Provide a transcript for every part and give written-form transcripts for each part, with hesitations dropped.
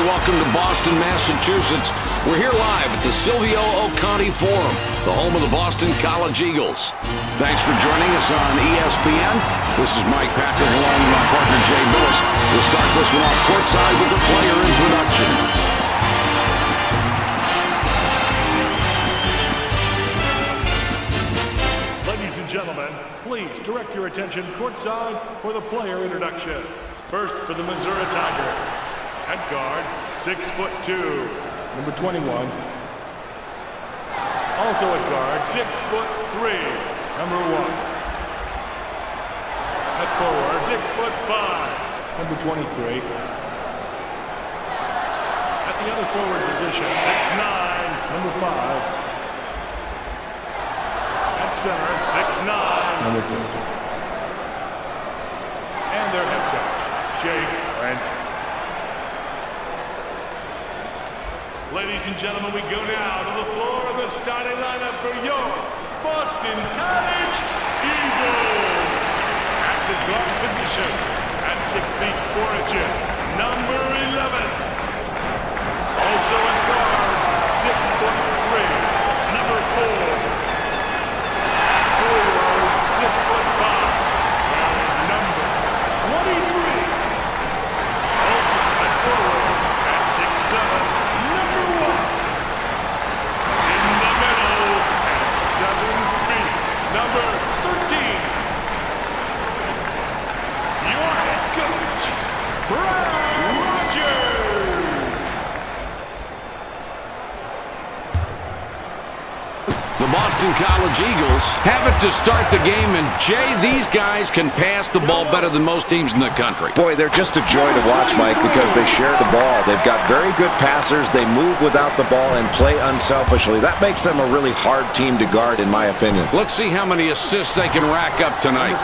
everybody. Welcome to Boston, Massachusetts. We're here live at the Silvio O'Conti Forum, the home of the Boston College Eagles. Thanks for joining us on ESPN. This is Mike Patrick along with my partner Jay Billis. We'll start this one off courtside with the player introduction. Ladies and gentlemen, please direct your attention courtside for the player introductions. First for the Missouri Tigers. At guard, 6'2", number 21. Also at guard, 6'3", number 1. At forward, 6'5", number 23. At the other forward position, 6'9", number 5. At center, 6'9", number 30. And their head coach, Jake Brent. Ladies and gentlemen, we go now to the floor of the starting lineup for your Boston College Eagles. At the guard position, at 6 feet 4 inches, number 11. Also at guard, 6'3", number 4. Forward, 6'5", number 23. Also at forward, at 6'7". Number 13, your head coach, Brian Rogers. The Boston College Eagles have it to start the game, and Jay, these guys can pass the ball better than most teams in the country. Boy, they're just a joy to watch, Mike, because they share the ball. They've got very good passers. They move without the ball and play unselfishly. That makes them a really hard team to guard, in my opinion. Let's see how many assists they can rack up tonight.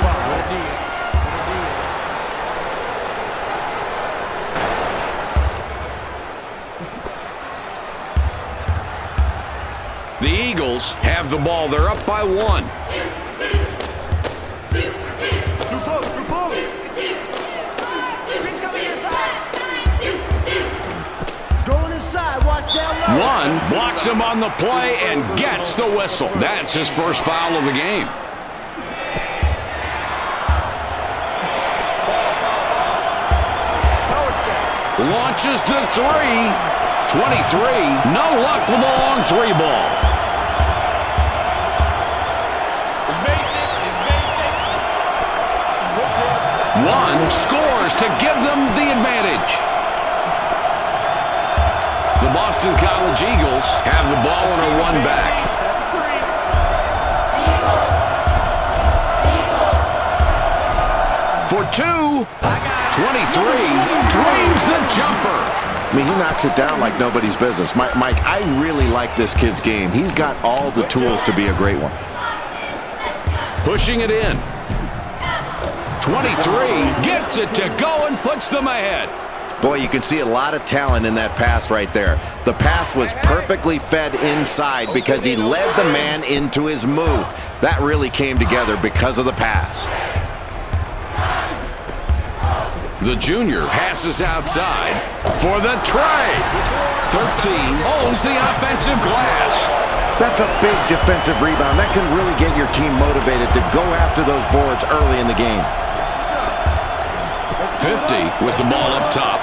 The Eagles have the ball. They're up by 1. One blocks him on the play and gets the whistle. That's his first foul of the game. Launches the 3. 23. No luck with the long 3 ball. One scores to give them the advantage. The Boston College Eagles have the ball and are 1 back. For 2, 23, drains the jumper. I mean, he knocks it down like nobody's business. Mike, I really like this kid's game. He's got all the tools to be a great one. Pushing it in. 23 gets it to go and puts them ahead. Boy, you can see a lot of talent in that pass right there. The pass was perfectly fed inside because he led the man into his move. That really came together because of the pass. The junior passes outside for the tray. 13 owns the offensive glass. That's a big defensive rebound. That can really get your team motivated to go after those boards early in the game. 50 with the ball up top.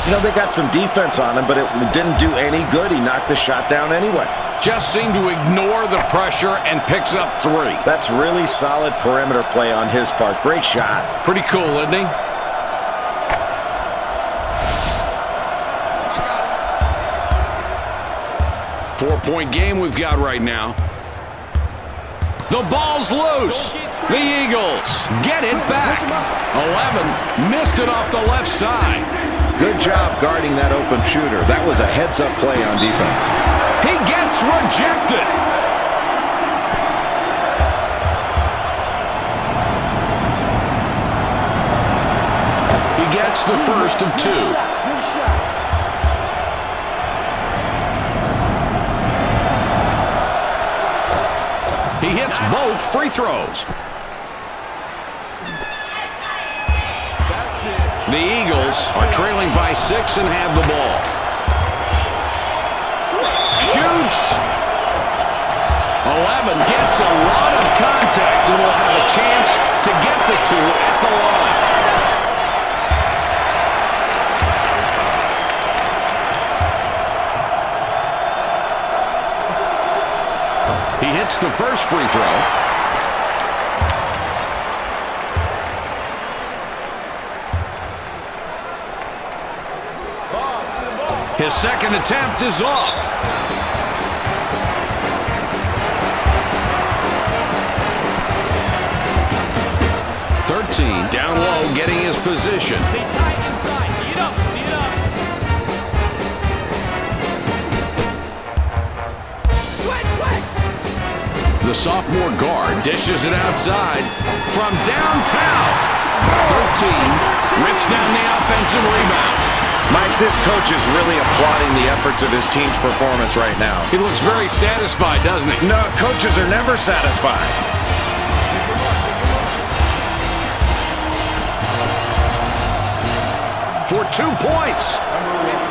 You know, they got some defense on him, but it didn't do any good. He knocked the shot down anyway. Just seemed to ignore the pressure and picks up 3. That's really solid perimeter play on his part. Great shot. Pretty cool, isn't he? Four-point game we've got right now. The ball's loose. The Eagles get it back. 11 missed it off the left side. Good job guarding that open shooter. That was a heads-up play on defense. He gets rejected. He gets the first of 2. He hits both free throws. The Eagles are trailing by 6 and have the ball. Shoots. 11 gets a lot of contact and will have a chance to get the 2 at the line. He hits the first free throw. His second attempt is off. Down low, getting his position. Stay tight inside. Beat up. The sophomore guard dishes it outside from downtown. 13 rips down the offensive rebound. Mike, this coach is really applauding the efforts of his team's performance right now. He looks very satisfied, doesn't he? No, coaches are never satisfied. For 2 points.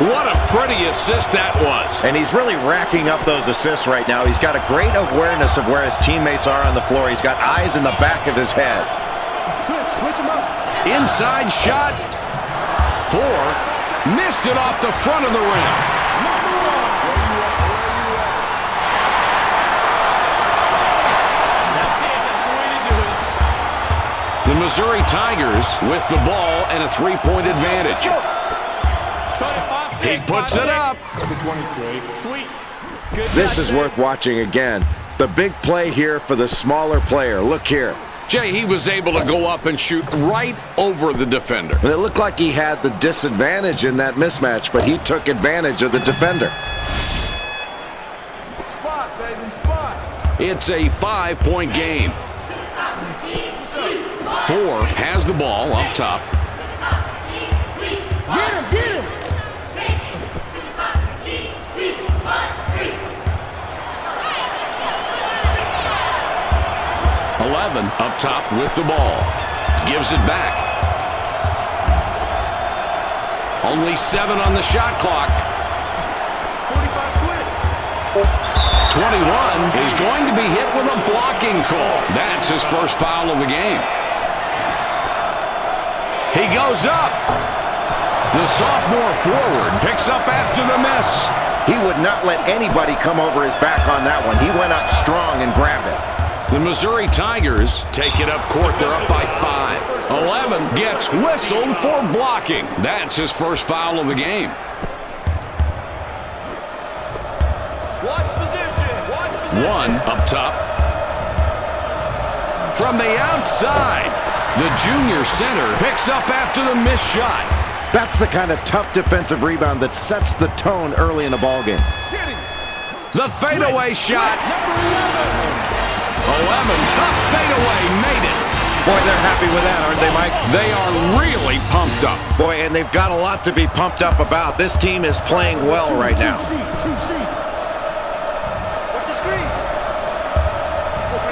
What a pretty assist that was. And he's really racking up those assists right now. He's got a great awareness of where his teammates are on the floor. He's got eyes in the back of his head. Switch him up. Inside shot. 4. Missed it off the front of the rim. The Missouri Tigers with the ball and a 3-point advantage. He puts it up. Sweet. This is worth watching again. The big play here for the smaller player. Look here. Jay, he was able to go up and shoot right over the defender. And it looked like he had the disadvantage in that mismatch, but he took advantage of the defender. Spot, baby, spot. It's a 5-point game. 4 has the ball up top. Get him. 11 up top with the ball. Gives it back. Only 7 on the shot clock. 21 is going to be hit with a blocking call. That's his first foul of the game. He goes up. The sophomore forward picks up after the miss. He would not let anybody come over his back on that one. He went up strong and grabbed it. The Missouri Tigers take it up court. They're up by 5. 11 gets whistled for blocking. That's his first foul of the game. Watch position. 1 up top. From the outside, the junior center picks up after the missed shot. That's the kind of tough defensive rebound that sets the tone early in the ballgame. The fadeaway shot. 11, tough fadeaway, made it. Boy, they're happy with that, aren't they, Mike? They are really pumped up. Boy, and they've got a lot to be pumped up about. This team is playing well right now.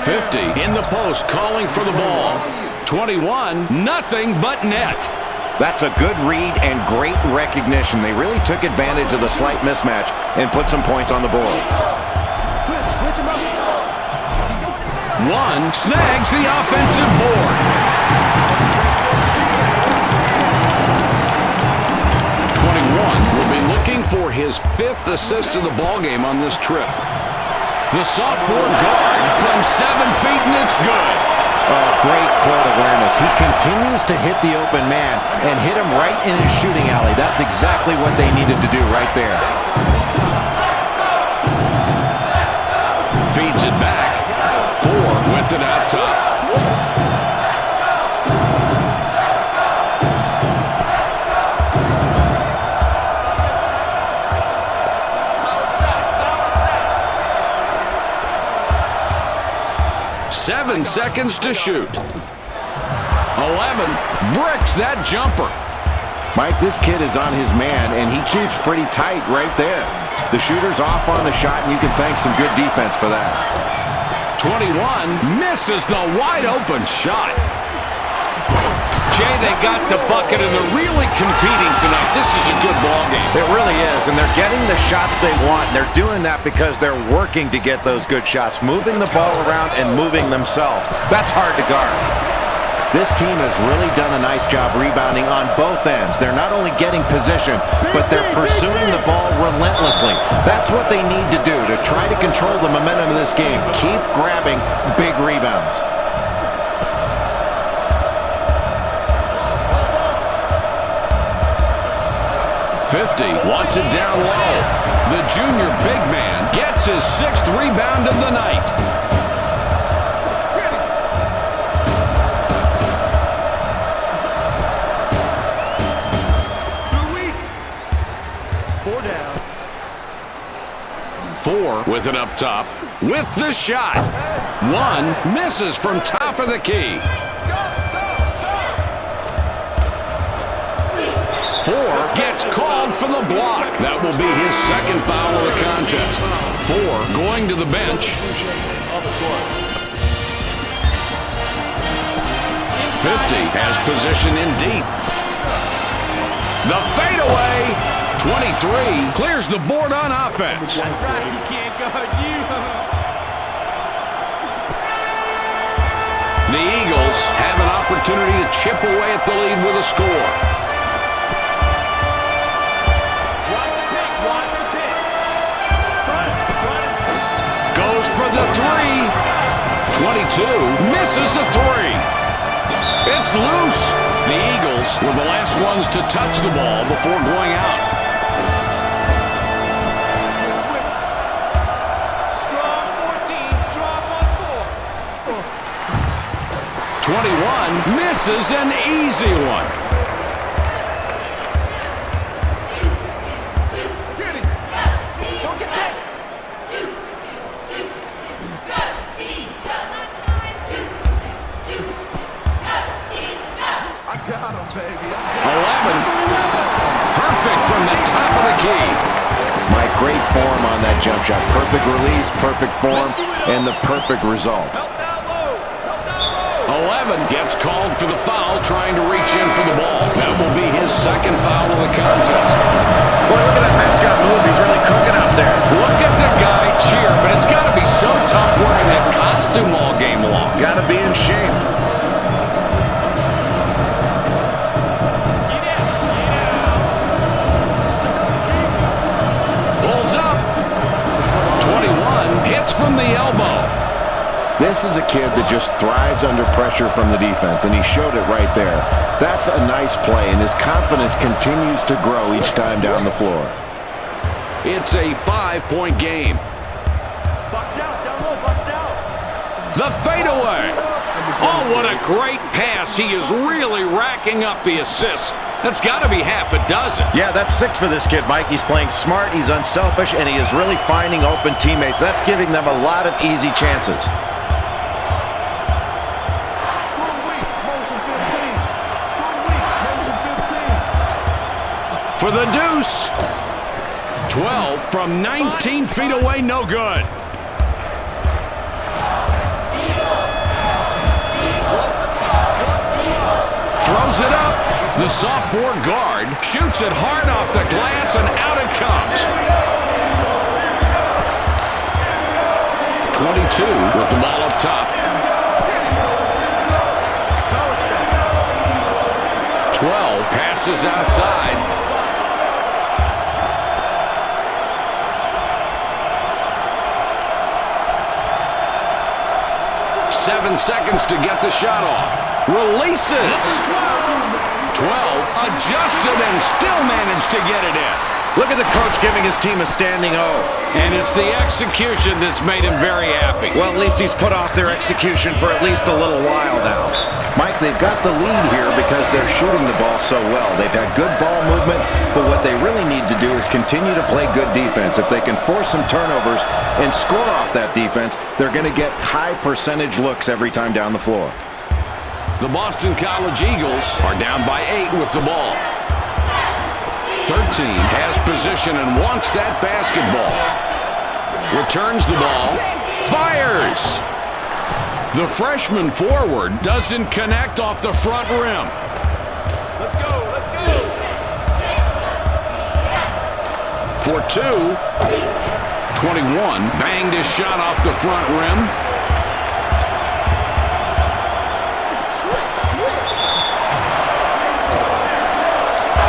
50 in the post, calling for the ball. 21, nothing but net. That's a good read and great recognition. They really took advantage of the slight mismatch and put some points on the board. Switch him up. 1 snags the offensive board. 21 will be looking for his 5th assist of the ballgame on this trip. The sophomore guard from 7 feet, and it's good. Oh, great court awareness. He continues to hit the open man and hit him right in his shooting alley. That's exactly what they needed to do right there. Feeds it back. 4 with it out top. Seven seconds to shoot. 11 bricks that jumper. Mike, this kid is on his man, and he keeps pretty tight right there. The shooter's off on the shot, and you can thank some good defense for that. 21 misses the wide open shot. Jay, they got the bucket, and they're really competing tonight. This is a good ball game. It really is, and they're getting the shots they want. They're doing that because they're working to get those good shots, moving the ball around and moving themselves. That's hard to guard. This team has really done a nice job rebounding on both ends. They're not only getting position, but they're pursuing the ball relentlessly. That's what they need to do to try to control the momentum of this game. Keep grabbing big rebounds. Wants it down low. The junior big man gets his 6th rebound of the night. Good week. 4 down. 4 with it up top. With the shot. 1 misses from top of the key. 4 gets called for the block. That will be his 2nd foul of the contest. 4 going to the bench. 50 has position in deep. The fadeaway. 23 clears the board on offense. That's right. He can't guard you. The Eagles have an opportunity to chip away at the lead with a score. For the 3. 22 misses the 3. It's loose. The Eagles were the last ones to touch the ball before going out. Strong 14, strong 1-4. 21 misses an easy one. Great form on that jump shot. Perfect release, perfect form, and the perfect result. 11 gets called for the foul, trying to reach in for the ball. That will be his 2nd foul of the contest. Boy, look at that mascot move. He's really cooking up there. Look at the guy cheer, but it's got to be so tough wearing that costume all game long. Got to be in shape. From the elbow. This is a kid that just thrives under pressure from the defense, and he showed it right there. That's a nice play, and his confidence continues to grow each time down the floor. It's a 5-point game. Bucks out, down low, bucks out. The fadeaway. Oh, what a great pass. He is really racking up the assists. That's got to be half a dozen. Yeah, that's 6 for this kid, Mike. He's playing smart, he's unselfish, and he is really finding open teammates. That's giving them a lot of easy chances. For the deuce. 12 from 19 feet away, no good. Throws it up. The sophomore guard shoots it hard off the glass, and out it comes. 22 with the ball up top. 12 passes outside. Seven seconds to get the shot off. Releases. 12 adjusted and still managed to get it in. Look at the coach giving his team a standing O. And it's the execution that's made him very happy. Well, at least he's put off their execution for at least a little while now. Mike, they've got the lead here because they're shooting the ball so well. They've had good ball movement, but what they really need to do is continue to play good defense. If they can force some turnovers and score off that defense, they're going to get high percentage looks every time down the floor. The Boston College Eagles are down by 8 with the ball. 13 has position and wants that basketball. Returns the ball. Fires! The freshman forward doesn't connect off the front rim. Let's go. Let's go. For two. 21. Banged his shot off the front rim.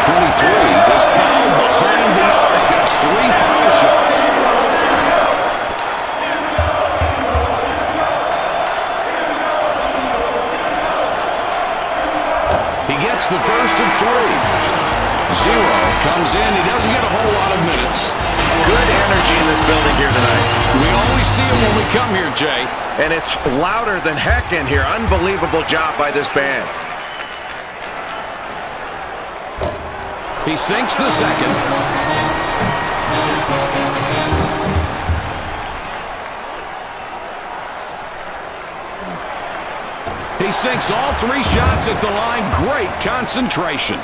23 is fouled behind the arc. That's 3 foul shots. He gets the first of 3. 0 comes in. He doesn't get a whole lot of minutes. Good energy in this building here tonight. We always see it when we come here, Jay. And it's louder than heck in here. Unbelievable job by this band. He sinks the second. He sinks all 3 shots at the line. Great concentration.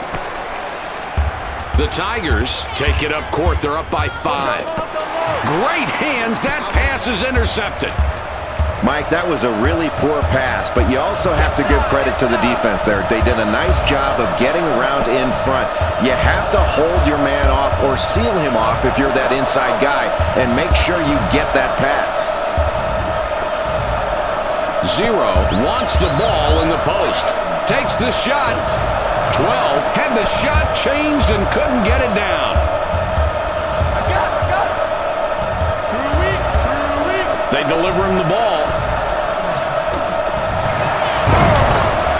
The Tigers take it up court. They're up by 5. Great hands. That pass is intercepted. Mike, that was a really poor pass, but you also have to give credit to the defense there. They did a nice job of getting around in front. You have to hold your man off or seal him off if you're that inside guy, and make sure you get that pass. 0 wants the ball in the post. Takes the shot. 12 had the shot changed and couldn't get it down. I got it. Through weak. They deliver him the ball.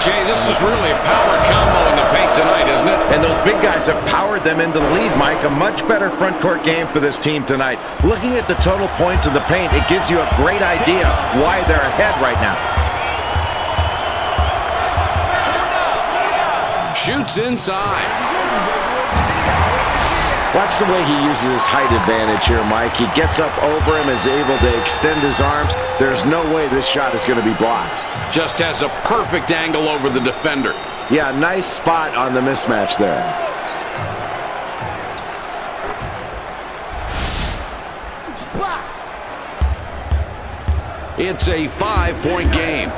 Jay, this is really a power combo in the paint tonight, isn't it? And those big guys have powered them into the lead, Mike. A much better front court game for this team tonight. Looking at the total points in the paint, it gives you a great idea why they're ahead right now. Shoots inside. Watch the way he uses his height advantage here, Mike. He gets up over him, is able to extend his arms. There's no way this shot is going to be blocked. Just has a perfect angle over the defender. Yeah, nice spot on the mismatch there. It's a 5-point game.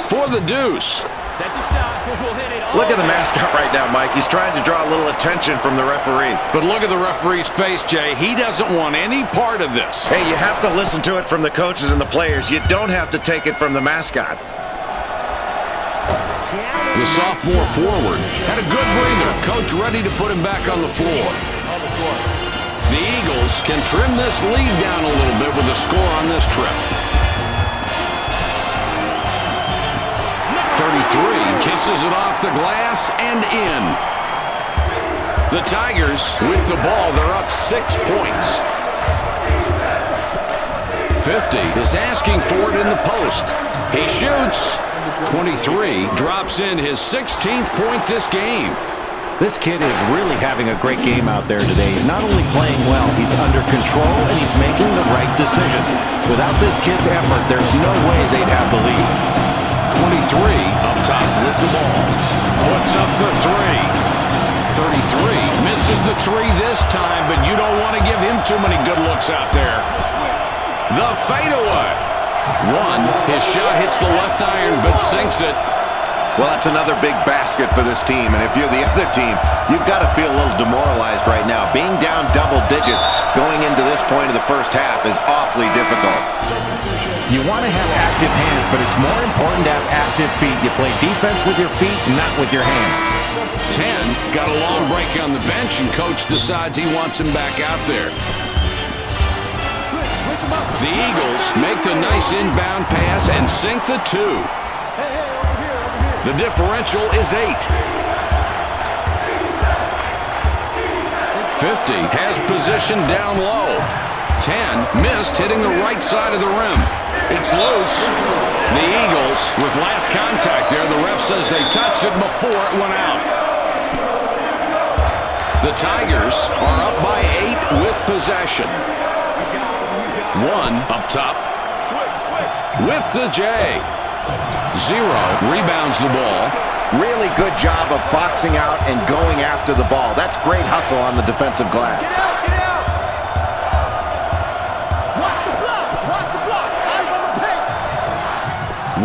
For the deuce. That's a shot. We'll hit it. Look at the mascot right now, Mike. He's trying to draw a little attention from the referee. But look at the referee's face, Jay. He doesn't want any part of this. Hey, you have to listen to it from the coaches and the players. You don't have to take it from the mascot. The sophomore forward had a good breather. Coach ready to put him back on the floor. The Eagles can trim this lead down a little bit with a score on this trip. 33 kisses it off the glass and in. The Tigers with the ball. They're up 6 points. 50 is asking for it in the post. He shoots. 23 drops in his 16th point this game. This kid is really having a great game out there today. He's not only playing well, he's under control, and he's making the right decisions. Without this kid's effort, there's no way they'd have the lead. 23 up top with the ball. Puts up the 3. 33 misses the 3 this time, but you don't want to give him too many good looks out there. The fadeaway. 1. His shot hits the left iron, but sinks it. Well, that's another big basket for this team, and if you're the other team, you've got to feel a little demoralized right now. Being down double digits going into this point of the first half is awfully difficult. You want to have active hands, but it's more important to have active feet. You play defense with your feet, not with your hands. 10 got a long break on the bench, and coach decides he wants him back out there. The Eagles make the nice inbound pass and sink the 2. The differential is 8. 50 has position down low. 10 missed, hitting the right side of the rim. It's loose. The Eagles with last contact there. The ref says they touched it before it went out. The Tigers are up by 8 with possession. 1 up top with the J. 0 rebounds the ball. Really good job of boxing out and going after the ball. That's great hustle on the defensive glass. Get out. Watch the block. Eyes on the paint.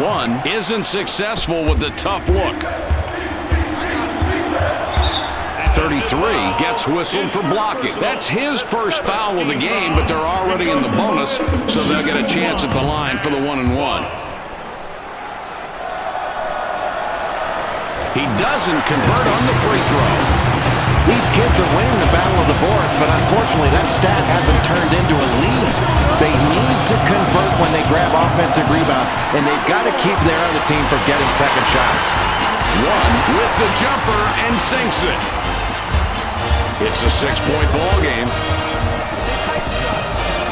One isn't successful with the tough look. 33 gets whistled for blocking. That's his first foul of the game, but they're already in the bonus, so they'll get a chance at the line for the 1-and-1. He doesn't convert on the free throw. These kids are winning the battle of the boards, but unfortunately that stat hasn't turned into a lead. They need to convert when they grab offensive rebounds, and they've got to keep their other team from getting second shots. One with the jumper and sinks it. It's a 6-point ball game.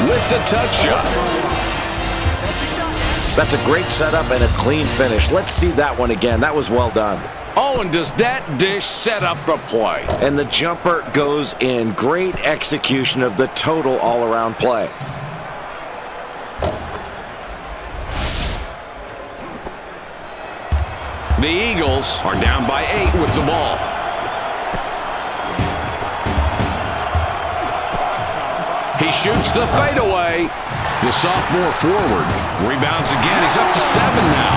With the touch shot. That's a great setup and a clean finish. Let's see that one again. That was well done. Oh, and does that dish set up the play? And the jumper goes in. Great execution of the total all-around play. The Eagles are down by 8 with the ball. He shoots the fadeaway. The sophomore forward rebounds again. He's up to 7 now.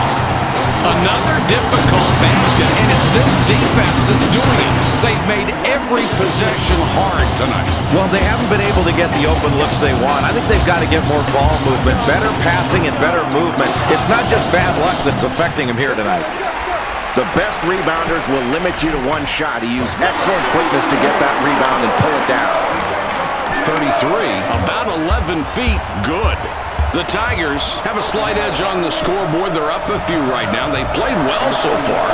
Another difficult basket, and it's this defense that's doing it. They've made every possession hard tonight. Well, they haven't been able to get the open looks they want. I think they've got to get more ball movement, better passing and better movement. It's not just bad luck that's affecting them here tonight. The best rebounders will limit you to one shot. He used excellent quickness to get that rebound and pull it down. 33, about 11 feet, good. The Tigers have a slight edge on the scoreboard. They're up a few right now. They played well so far.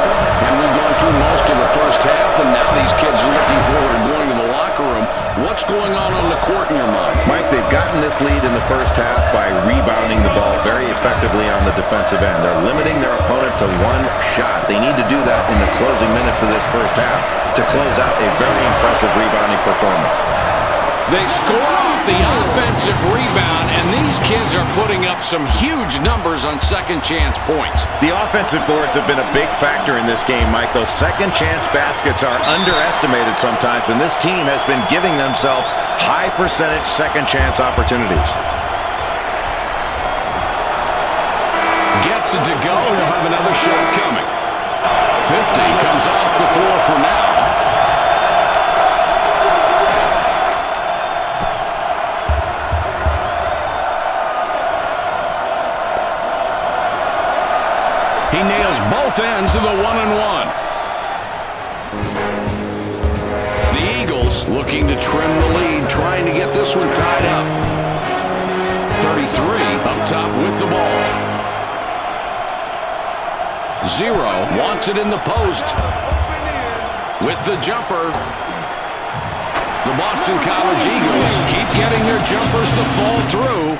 And we've gone through most of the first half, and now these kids are looking forward to going to the locker room. What's going on the court in your mind? Mike, they've gotten this lead in the first half by rebounding the ball very effectively on the defensive end. They're limiting their opponent to one shot. They need to do that in the closing minutes of this first half to close out a very impressive rebounding performance. They score off the offensive rebound, and these kids are putting up some huge numbers on second chance points. The offensive boards have been a big factor in this game, Mike. Those second chance baskets are underestimated sometimes, and this team has been giving themselves high percentage second chance opportunities. Gets it to go. He'll have another shot coming. 50 comes off the floor for now. He nails both ends of the 1-and-1. The Eagles looking to trim the lead, trying to get this one tied up. 33 up top with the ball. 0 wants it in the post. With the jumper. The Boston College Eagles keep getting their jumpers to fall through.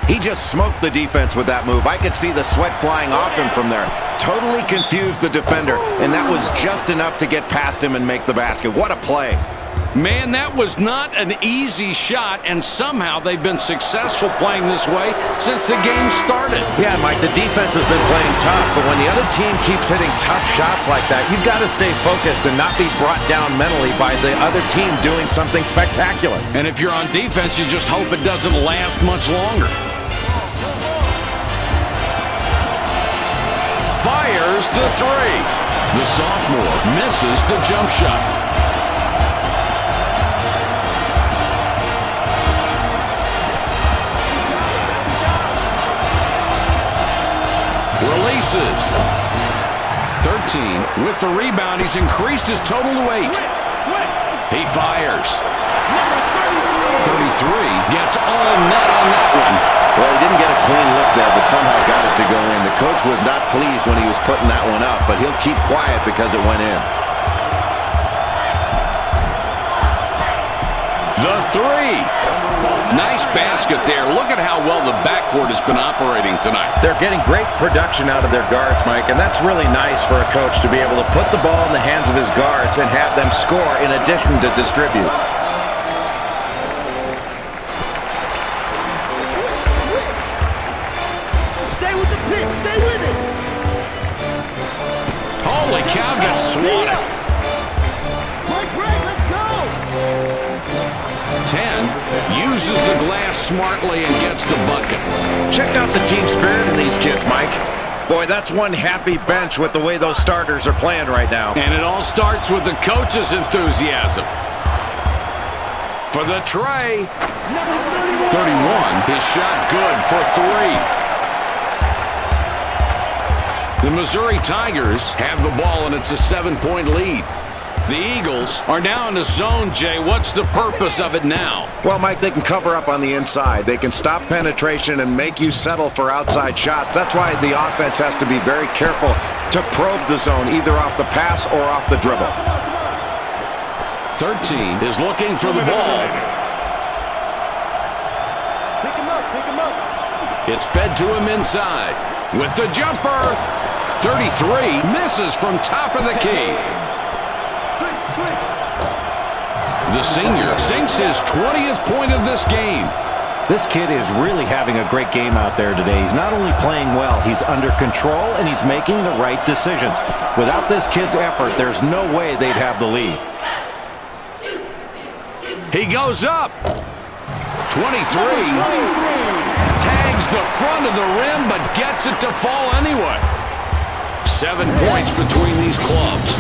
He just smoked the defense with that move. I could see the sweat flying off him from there. Totally confused the defender, and that was just enough to get past him and make the basket. What a play. Man, that was not an easy shot, and somehow they've been successful playing this way since the game started. Yeah, Mike, the defense has been playing tough, but when the other team keeps hitting tough shots like that, you've got to stay focused and not be brought down mentally by the other team doing something spectacular. And if you're on defense, you just hope it doesn't last much longer. Fires the three. The sophomore misses the jump shot. Releases. 13 with the rebound. He's increased his total to 8. He fires. 33 gets all net on that one. Well, he didn't get a clean look there, but somehow got it to go in. The coach was not pleased when he was putting that one up, but he'll keep quiet because it went in. The three. Nice basket there. Look at how well the backcourt has been operating tonight. They're getting great production out of their guards, Mike, and that's really nice for a coach to be able to put the ball in the hands of his guards and have them score in addition to distribute. Stay with the pick. Stay with it. Holy cow, gets swatted. Break, let's go. 10 uses the glass smartly and gets the bucket. Check out the team spirit in these kids, Mike. Boy, that's one happy bench with the way those starters are playing right now. And it all starts with the coach's enthusiasm. For the tray. 31. His shot good for 3. The Missouri Tigers have the ball, and it's a 7-point lead. The Eagles are now in the zone, Jay. What's the purpose of it now? Well, Mike, they can cover up on the inside. They can stop penetration and make you settle for outside shots. That's why the offense has to be very careful to probe the zone, either off the pass or off the dribble. 13 is looking for the ball. Pick him up. It's fed to him inside. With the jumper. 33 misses from top of the key. The senior sinks his 20th point of this game. This kid is really having a great game out there today. He's not only playing well, he's under control, and he's making the right decisions. Without this kid's effort, there's no way they'd have the lead. He goes up. 23. Tags the front of the rim, but gets it to fall anyway. 7 points between these clubs.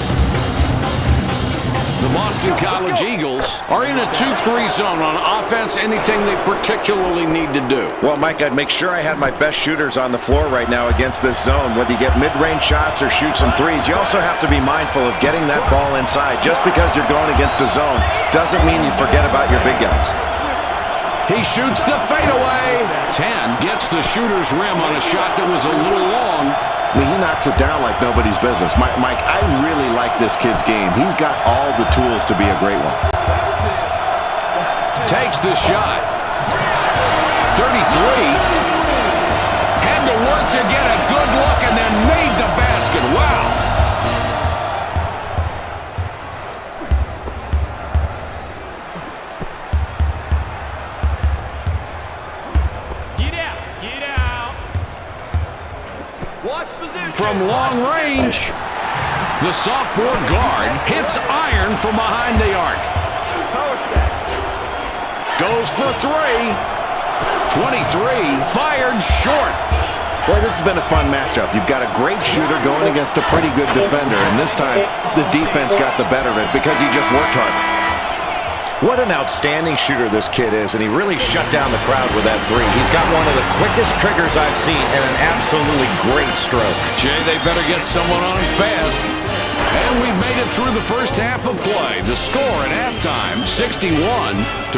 The Boston College Eagles are in a 2-3 zone on offense. Anything they particularly need to do? Well, Mike, I'd make sure I had my best shooters on the floor right now against this zone. Whether you get mid-range shots or shoot some threes, you also have to be mindful of getting that ball inside. Just because you're going against a zone doesn't mean you forget about your big guys. He shoots the fadeaway. 10 gets the shooter's rim on a shot that was a little long. I mean, he knocks it down like nobody's business. Mike, I really like this kid's game. He's got all the tools to be a great one. Takes the shot. 33. Had to work to get a good look and then made the basket. Wow. Get out. Watch position. From long range, the sophomore guard hits iron from behind the arc. Power stack. Goes for 3. 23. Fired short. Boy, this has been a fun matchup. You've got a great shooter going against a pretty good defender, and this time the defense got the better of it because he just worked hard. What an outstanding shooter this kid is, and he really shut down the crowd with that 3. He's got one of the quickest triggers I've seen and an absolutely great stroke. Jay, they better get someone on him fast. And we've made it through the first half of play. The score at halftime, 61-48.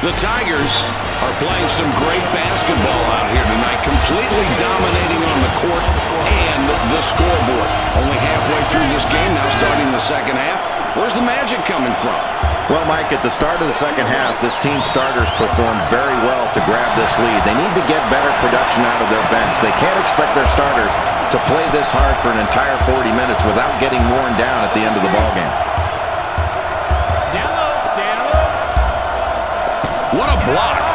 The Tigers are playing some great basketball out here tonight, completely dominating on the court and the scoreboard. Only halfway through this game, now starting the second half. Where's the magic coming from? Well, Mike, at the start of the second half, this team's starters performed very well to grab this lead. They need to get better production out of their bench. They can't expect their starters to play this hard for an entire 40 minutes without getting worn down at the end of the ballgame. Down low. What a block.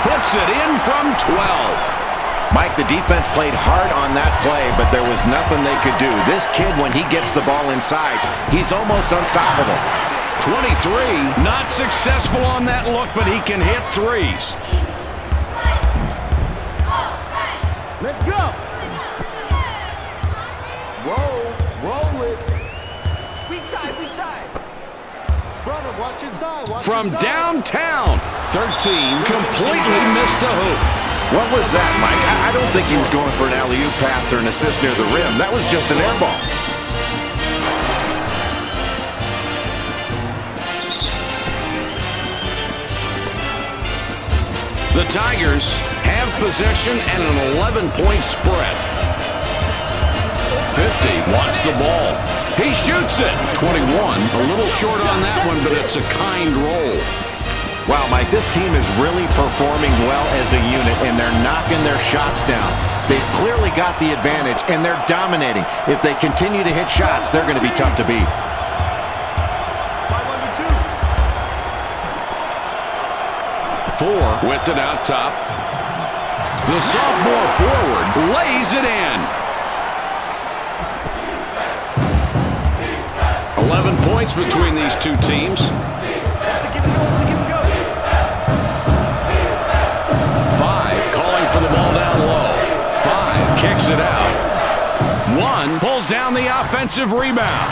Puts it in from 12. Mike, the defense played hard on that play, but there was nothing they could do. This kid, when he gets the ball inside, he's almost unstoppable. 23, not successful on that look, but he can hit threes. Let's go. Roll it. Weak side. Brother, watch his side. From downtown, 13 completely missed the hoop. What was that, Mike? I don't think he was going for an alley-oop pass or an assist near the rim. That was just an air ball. The Tigers have possession and an 11-point spread. 50 wants the ball. He shoots it. 21, a little short on that one, but it's a kind roll. Wow, Mike, this team is really performing well as a unit, and they're knocking their shots down. They've clearly got the advantage, and they're dominating. If they continue to hit shots, they're going to be tough to beat. 4 with it out top. The sophomore forward lays it in. 11 points between these two teams. Five calling for the ball down low. Five kicks it out. One pulls down the offensive rebound.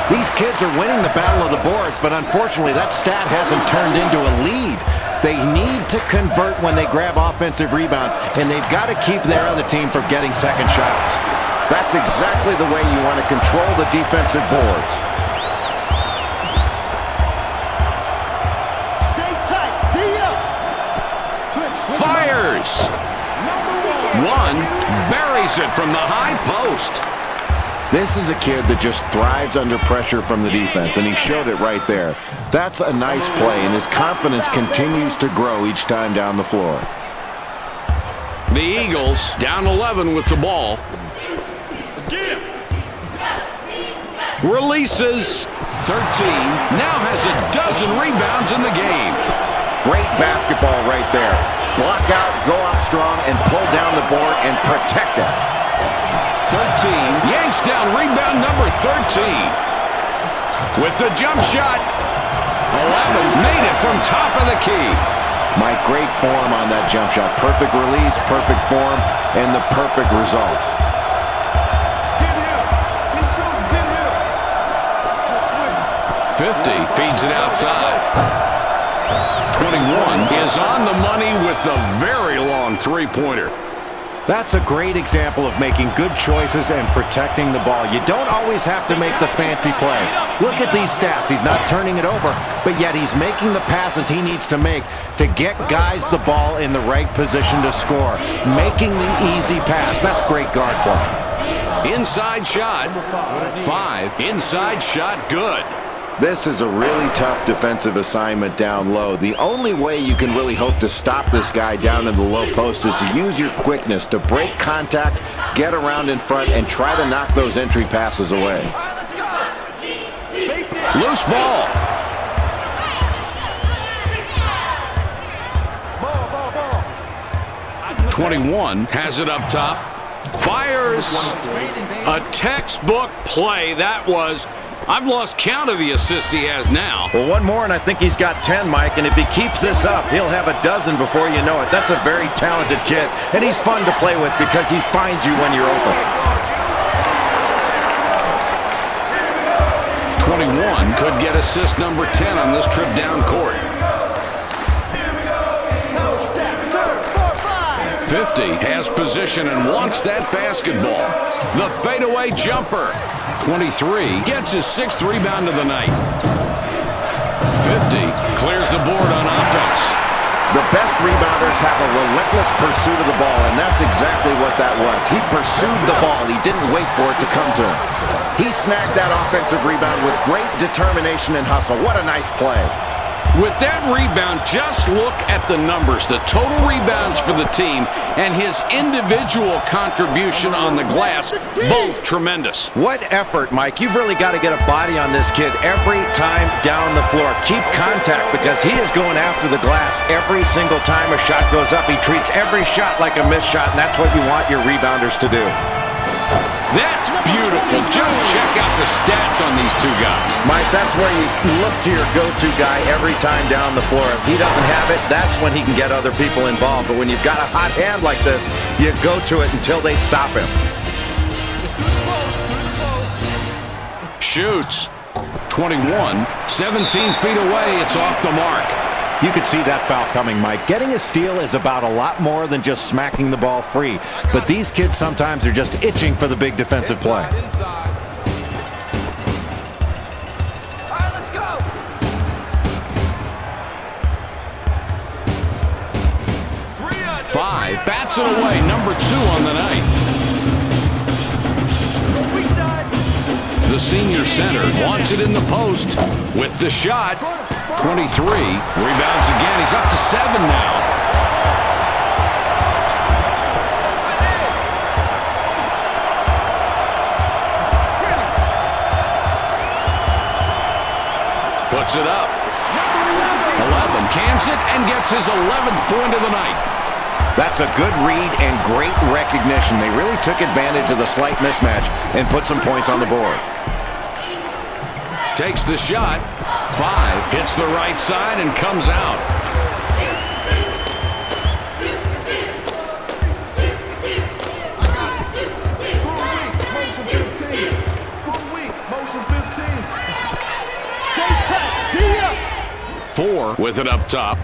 These kids are winning the battle of the boards, but unfortunately that stat hasn't turned into a lead. They need to convert when they grab offensive rebounds, and they've got to keep their other team from getting second shots. That's exactly the way you want to control the defensive boards. Stay tight. D up. Switch. Fires. One buries it from the high post. This is a kid that just thrives under pressure from the defense, and he showed it right there. That's a nice play, and his confidence continues to grow each time down the floor. The Eagles down 11 with the ball. Let's get him. Releases. 13. Now has a dozen rebounds in the game. Great basketball right there. Block out, go up strong, and pull down the board and protect it. 13. Yanks down rebound number 13. With the jump shot. 11. Made it from top of the key. Mike, great form on that jump shot. Perfect release, perfect form, and the perfect result. Get him. He's shooting. Get him. Switch. 50. Feeds it outside. 21 is on the money with the very long three-pointer. That's a great example of making good choices and protecting the ball. You don't always have to make the fancy play. Look at these stats. He's not turning it over, but yet he's making the passes he needs to make to get guys the ball in the right position to score. Making the easy pass. That's great guard play. Inside shot. 5. Inside shot good. This is a really tough defensive assignment down low. The only way you can really hope to stop this guy down in the low post is to use your quickness to break contact, get around in front, and try to knock those entry passes away. Loose ball. Ball. 21 has it up top. Fires. A textbook play that was. I've lost count of the assists he has now. Well, one more, and I think he's got 10, Mike, and if he keeps this up, he'll have a dozen before you know it. That's a very talented kid, and he's fun to play with because he finds you when you're open. 21 could get assist number 10 on this trip down court. 50 has position and wants that basketball. The fadeaway jumper. 23 gets his 6th rebound of the night. 50 clears the board on offense. The best rebounders have a relentless pursuit of the ball, and that's exactly what that was. He pursued the ball. He didn't wait for it to come to him. He snagged that offensive rebound with great determination and hustle. What a nice play. With that rebound, just look at the numbers. The total rebounds for the team and his individual contribution on the glass, both tremendous. What effort, Mike. You've really got to get a body on this kid every time down the floor. Keep contact because he is going after the glass every single time a shot goes up. He treats every shot like a missed shot, and that's what you want your rebounders to do. That's beautiful. Just check out the stats on these two guys. Mike, that's where you look to your go-to guy every time down the floor. If he doesn't have it, that's when he can get other people involved. But when you've got a hot hand like this, you go to it until they stop him. Shoots. 21. 17 feet away. It's off the mark. You could see that foul coming, Mike. Getting a steal is about a lot more than just smacking the ball free. But these kids sometimes are just itching for the big defensive play. All right, let's go. 5 bats it away. Number 2 on the night. Weak side. The senior center wants it in the post with the shot. 23. Rebounds again. He's up to 7 now. Puts it up. 11 cans it and gets his 11th point of the night. That's a good read and great recognition. They really took advantage of the slight mismatch and put some points on the board. Takes the shot. 5. Hits the right side and comes out. Motion 15. Stay tight. D up. 4 with it up top.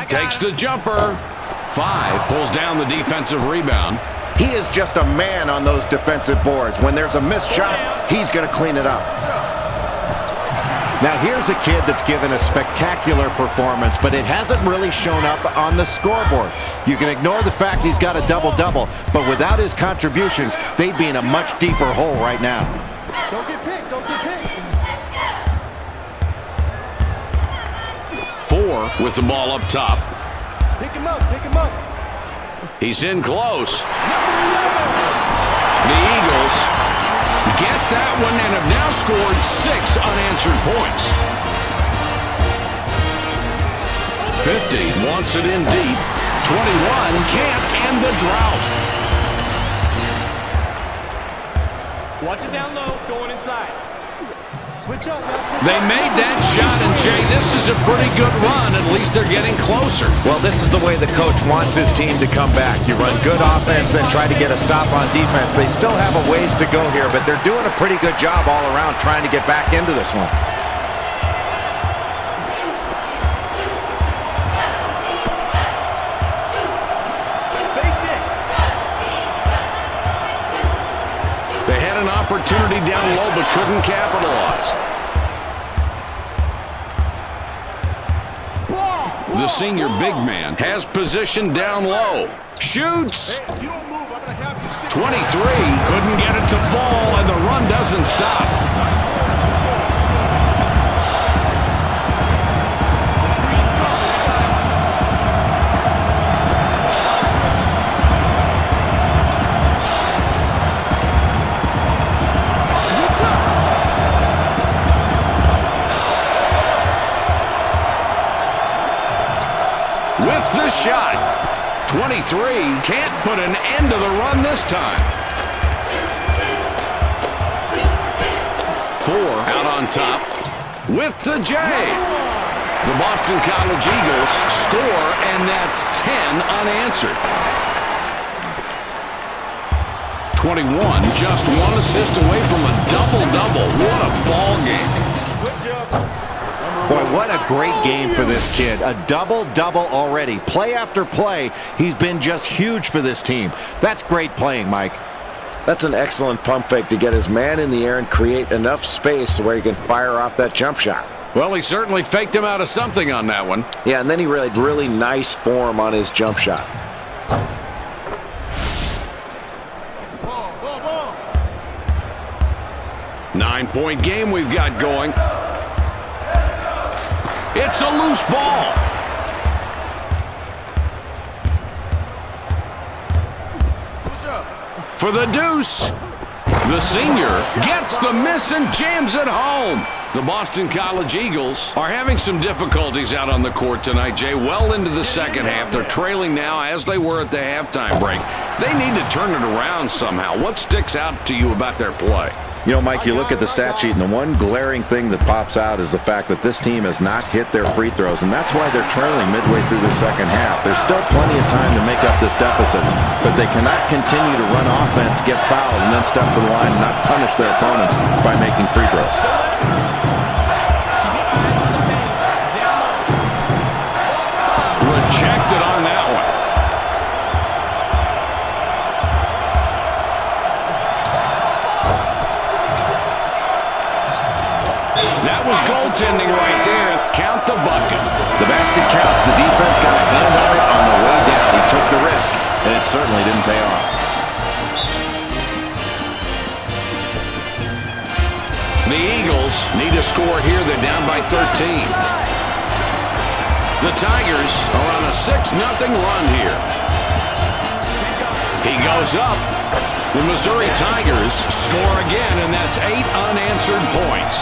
Takes the jumper. 5 pulls down the defensive rebound. He is just a man on those defensive boards. When there's a missed shot, he's going to clean it up. Now here's a kid that's given a spectacular performance, but it hasn't really shown up on the scoreboard. You can ignore the fact he's got a double-double, but without his contributions, they'd be in a much deeper hole right now. Don't get picked. Don't get picked. 4 with the ball up top. Pick him up. Pick him up. He's in close. The Eagles get that one and have now scored 6 unanswered points. 50 wants it in deep. 21 can't end the drought. Watch it down low. It's going inside. Switch up now. They made that shot, and Jay, this is a pretty good run. At least they're getting closer. Well, this is the way the coach wants his team to come back. You run good offense, then try to get a stop on defense. They still have a ways to go here, but they're doing a pretty good job all around trying to get back into this one. Basic. They had an opportunity down low, but couldn't capitalize. The senior big man has position down low. Shoots. 23. Couldn't get it to fall, and the run doesn't stop. With the shot. 23 can't put an end to the run this time. 4 out on top with the J. The Boston College Eagles score, and that's 10 unanswered. 21, just 1 assist away from a double-double. What a ball game. Good job. Boy, what a great game for this kid. A double-double already. Play after play, he's been just huge for this team. That's great playing, Mike. That's an excellent pump fake to get his man in the air and create enough space where he can fire off that jump shot. Well, he certainly faked him out of something on that one. Yeah, and then he really nice form on his jump shot. Ball, ball, ball. 9-point game we've got going. It's a loose ball. For the deuce. The senior gets the miss and jams it home. The Boston College Eagles are having some difficulties out on the court tonight, Jay. Well into the second half. They're trailing now as they were at the halftime break. They need to turn it around somehow. What sticks out to you about their play? You know, Mike, you look at the stat sheet, and the one glaring thing that pops out is the fact that this team has not hit their free throws, and that's why they're trailing midway through the second half. There's still plenty of time to make up this deficit, but they cannot continue to run offense, get fouled, and then step to the line and not punish their opponents by making free throws. Rejected on that one. That was goaltending right there. Count the bucket. The basket counts. The defense got a hand on it on the way down. He took the risk, and it certainly didn't pay off. The Eagles need a score here. They're down by 13. The Tigers are on a 6-0 run here. He goes up. The Missouri Tigers score again, and that's 8 unanswered points.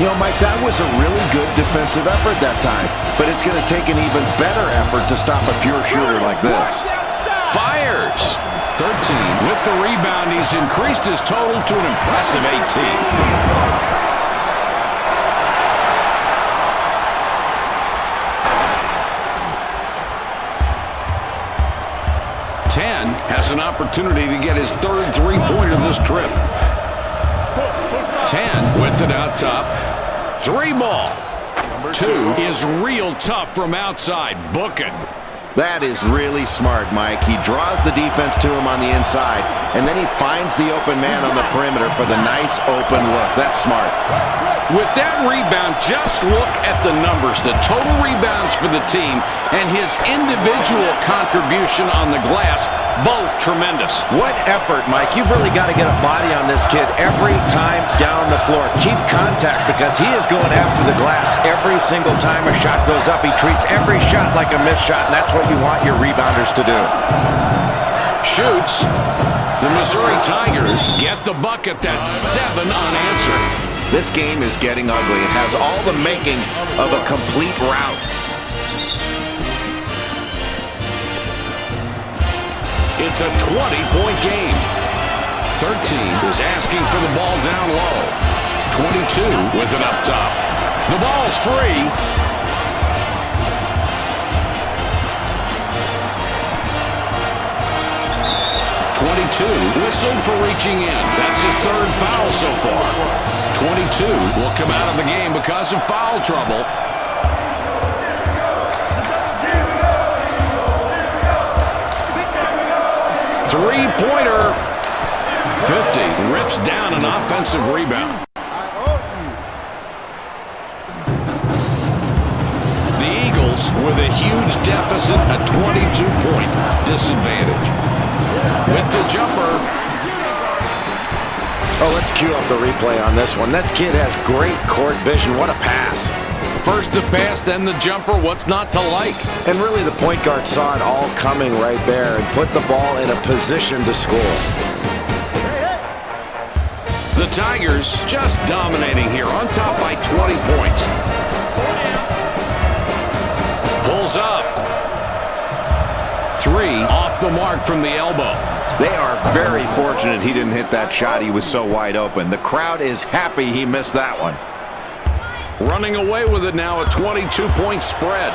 You know, Mike, that was a really good defensive effort that time, but it's going to take an even better effort to stop a pure shooter like this. Fires. 13 with the rebound. He's increased his total to an impressive 18. 10 has an opportunity to get his third three-pointer this trip. 10 with it out top. 3 ball. 2 is real tough from outside. Book it. That is really smart, Mike. He draws the defense to him on the inside, and then he finds the open man on the perimeter for the nice open look. That's smart. With that rebound, just look at the numbers. The total rebounds for the team and his individual contribution on the glass, both tremendous. What effort, Mike. You've really got to get a body on this kid every time down the floor. Keep contact because he is going after the glass every single time a shot goes up. He treats every shot like a missed shot, and that's what you want your rebounders to do. Shoots. The Missouri Tigers get the bucket. That's 7 unanswered. This game is getting ugly. It has all the makings of a complete rout. It's a 20-point game. 13 is asking for the ball down low. 22 with it up top. The ball's free. Whistled for reaching in. That's his third foul so far. 22 will come out of the game because of foul trouble. Three-pointer. 50 rips down an offensive rebound. The Eagles with a huge deficit, a 22-point disadvantage. With the jumper. Oh, let's cue up the replay on this one. That kid has great court vision. What a pass. First to pass, then the jumper. What's not to like? And really, the point guard saw it all coming right there and put the ball in a position to score. The Tigers just dominating here, on top by 20 points. Pulls up. 3 off the mark from the elbow. They are very fortunate he didn't hit that shot. He was so wide open. The crowd is happy he missed that one. Running away with it now, a 22-point spread.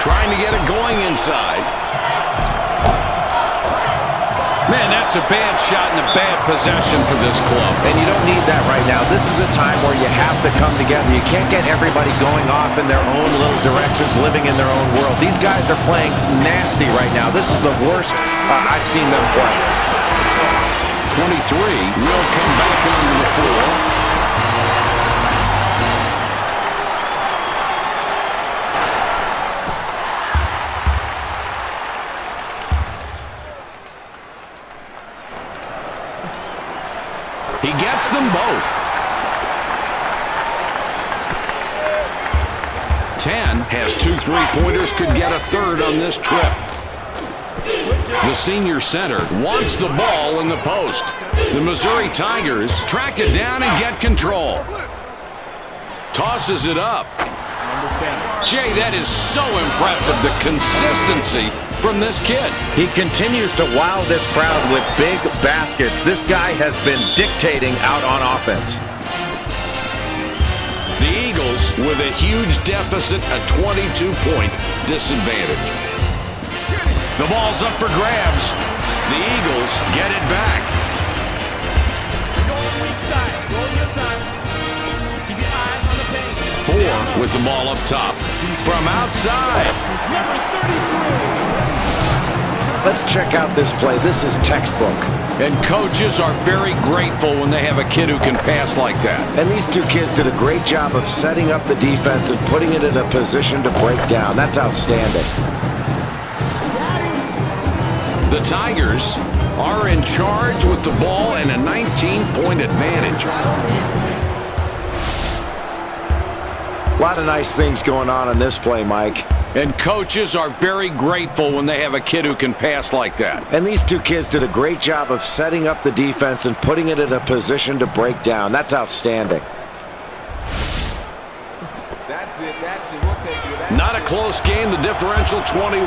Trying to get it going inside. Man, that's a bad shot and a bad possession for this club. And you don't need that right now. This is a time where you have to come together. You can't get everybody going off in their own little directions, living in their own world. These guys are playing nasty right now. This is the worst I've seen them play. 23 will come back onto the floor. He gets them both. 10 has 2 3-pointers, could get a third on this trip. The senior center wants the ball in the post. The Missouri Tigers track it down and get control. Tosses it up. Jay, that is so impressive, the consistency from this kid. He continues to wow this crowd with big baskets. This guy has been dictating out on offense. The Eagles with a huge deficit, a 22-point disadvantage. The ball's up for grabs. The Eagles get it back. 4 with the ball up top. From outside. Let's check out this play. This is textbook. And coaches are very grateful when they have a kid who can pass like that. And these two kids did a great job of setting up the defense and putting it in a position to break down. That's outstanding. The Tigers are in charge with the ball and a 19-point advantage. A lot of nice things going on in this play, Mike. And coaches are very grateful when they have a kid who can pass like that. And these two kids did a great job of setting up the defense and putting it in a position to break down. That's outstanding. That's it. We'll take you. Not a close game, the differential 21.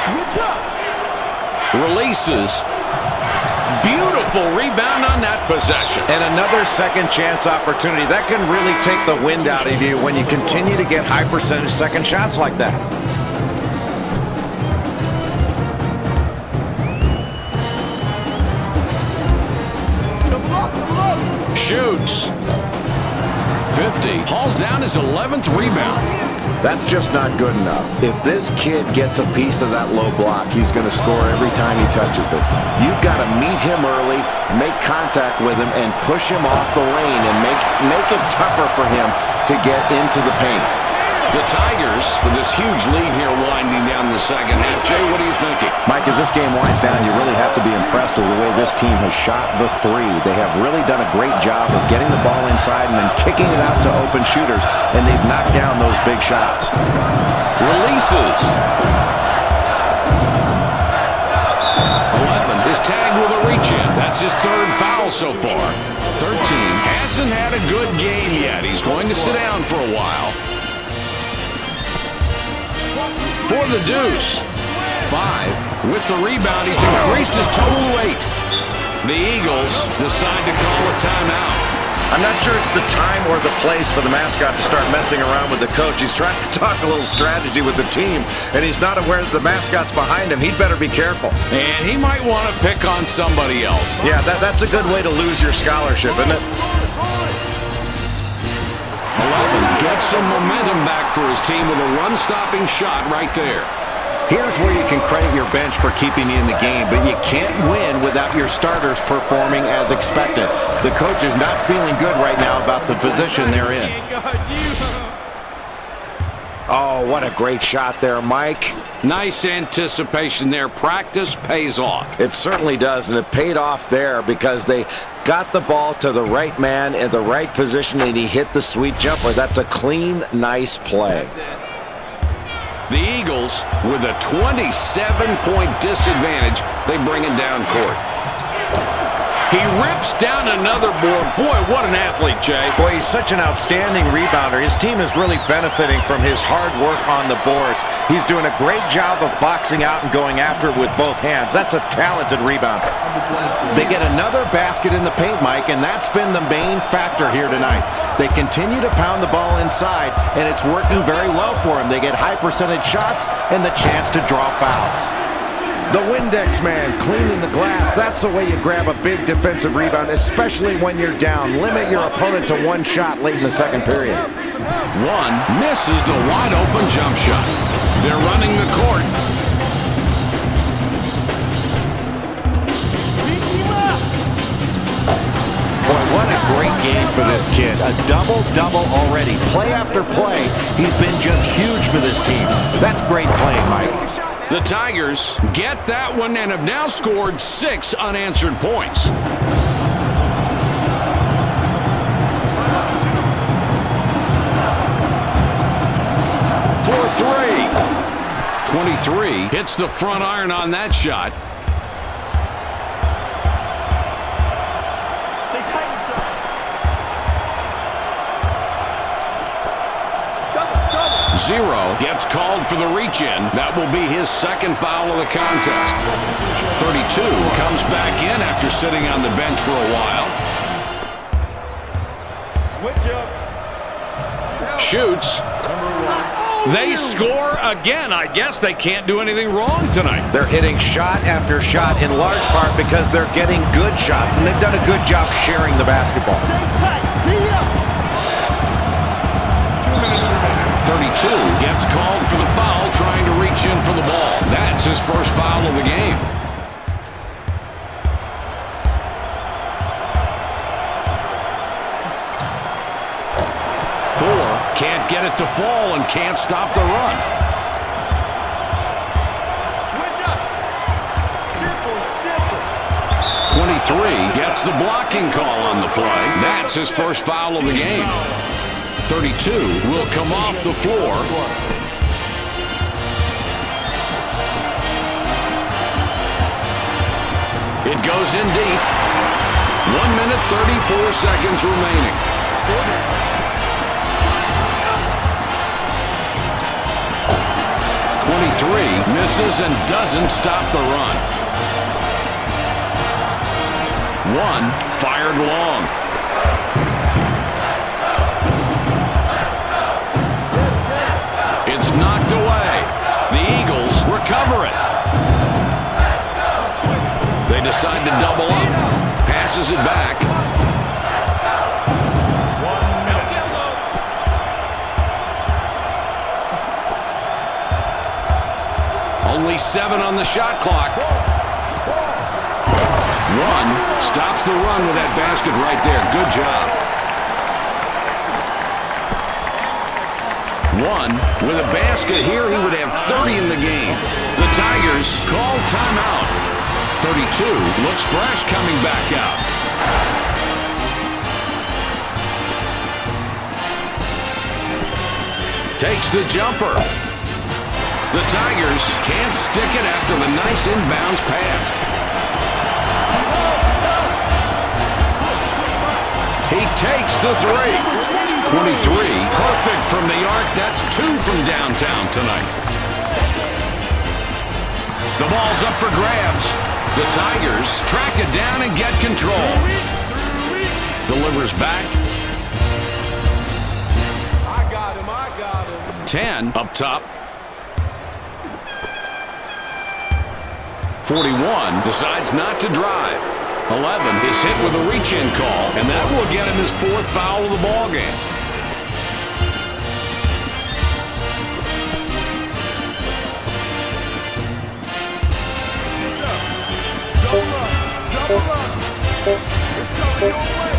Switch up. Releases. Beautiful rebound on that possession. And another second chance opportunity. That can really take the wind out of you when you continue to get high percentage second shots like that. Double up. Shoots. 50. Hauls down his 11th rebound. That's just not good enough. If this kid gets a piece of that low block, he's going to score every time he touches it. You've got to meet him early, make contact with him, and push him off the lane and make it tougher for him to get into the paint. The Tigers with this huge lead here winding down the second half. Jay, what are you thinking? Mike, as this game winds down, you really have to be impressed with the way this team has shot the three. They have really done a great job of getting the ball inside and then kicking it out to open shooters, and they've knocked down those big shots. Releases. 11 is tagged with a reach-in. That's his third foul so far. 13 hasn't had a good game yet. He's going to sit down for a while. For the deuce. 5 with the rebound. He's increased his total to 8. The Eagles decide to call a timeout. I'm not sure it's the time or the place for the mascot to start messing around with the coach. He's trying to talk a little strategy with the team, and he's not aware that the mascot's behind him. He'd better be careful. And he might want to pick on somebody else. Yeah, that's a good way to lose your scholarship, isn't it? 11 gets some momentum back for his team with a run-stopping shot right there. Here's where you can credit your bench for keeping you in the game, but you can't win without your starters performing as expected. The coach is not feeling good right now about the position they're in. Oh, what a great shot there, Mike. Nice anticipation there. Practice pays off. It certainly does, and it paid off there because they got the ball to the right man in the right position, and he hit the sweet jumper. That's a clean, nice play. The Eagles, with a 27-point disadvantage, they bring it down court. He rips down another board. Boy, what an athlete, Jay. Boy, he's such an outstanding rebounder. His team is really benefiting from his hard work on the boards. He's doing a great job of boxing out and going after it with both hands. That's a talented rebounder. They get another basket in the paint, Mike, and that's been the main factor here tonight. They continue to pound the ball inside, and it's working very well for them. They get high percentage shots and the chance to draw fouls. The Windex man cleaning the glass. That's the way you grab a big defensive rebound, especially when you're down. Limit your opponent to one shot late in the second period. One misses the wide-open jump shot. They're running the court. Boy, what a great game for this kid. A double-double already. Play after play. He's been just huge for this team. That's great playing, Mike. The Tigers get that one and have now scored 6 unanswered points. For 3. 23 hits the front iron on that shot. Stay tight, sir. Double. 0 gets called for the reach-in. That will be his second foul of the contest. 32 comes back in after sitting on the bench for a while. Switch up. Shoots. They score again. I guess they can't do anything wrong tonight. They're hitting shot after shot in large part because they're getting good shots, and they've done a good job sharing the basketball. Stay tight. D up. 2 minutes remaining. 32 gets called for the foul, trying to reach in for the ball. That's his first foul of the game. Can't get it to fall and can't stop the run. Switch up. Simple. 23 gets the blocking call on the play. That's his first foul of the game. 32 will come off the floor. It goes in deep. 1 minute, 34 seconds remaining. Misses and doesn't stop the run. One fired long. It's knocked away. The Eagles recover it. They decide to double up. Passes it back. Only 7 on the shot clock. One stops the run with that basket right there. Good job. One with a basket here, he would have 30 in the game. The Tigers call timeout. 32 looks fresh coming back out. Takes the jumper. The Tigers can't stick it after the nice inbounds pass. He takes the three. 23, perfect from the arc. That's 2 from downtown tonight. The ball's up for grabs. The Tigers track it down and get control. Delivers back. I got him. 10 up top. 41 decides not to drive. 11 is hit with a reach-in call, and that will get him his 4th foul of the ball game. Double up. It's coming your way.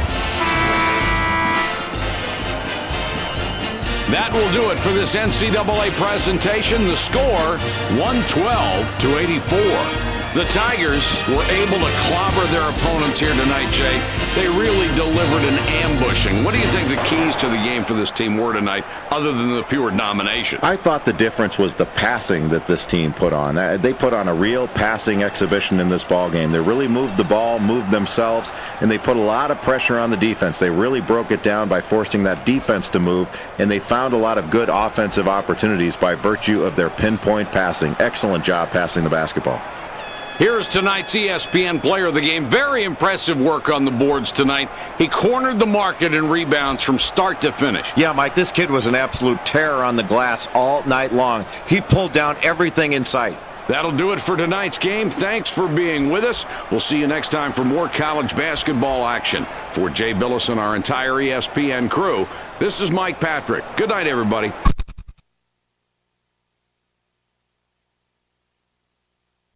That will do it for this NCAA presentation. The score, 112-84. The Tigers were able to clobber their opponents here tonight, Jay. They really delivered an ambushing. What do you think the keys to the game for this team were tonight, other than the pure domination? I thought the difference was the passing that this team put on. They put on a real passing exhibition in this ball game. They really moved the ball, moved themselves, and they put a lot of pressure on the defense. They really broke it down by forcing that defense to move, and they found a lot of good offensive opportunities by virtue of their pinpoint passing. Excellent job passing the basketball. Here's tonight's ESPN player of the game. Very impressive work on the boards tonight. He cornered the market in rebounds from start to finish. Yeah, Mike, this kid was an absolute terror on the glass all night long. He pulled down everything in sight. That'll do it for tonight's game. Thanks for being with us. We'll see you next time for more college basketball action. For Jay Billis and our entire ESPN crew, this is Mike Patrick. Good night, everybody.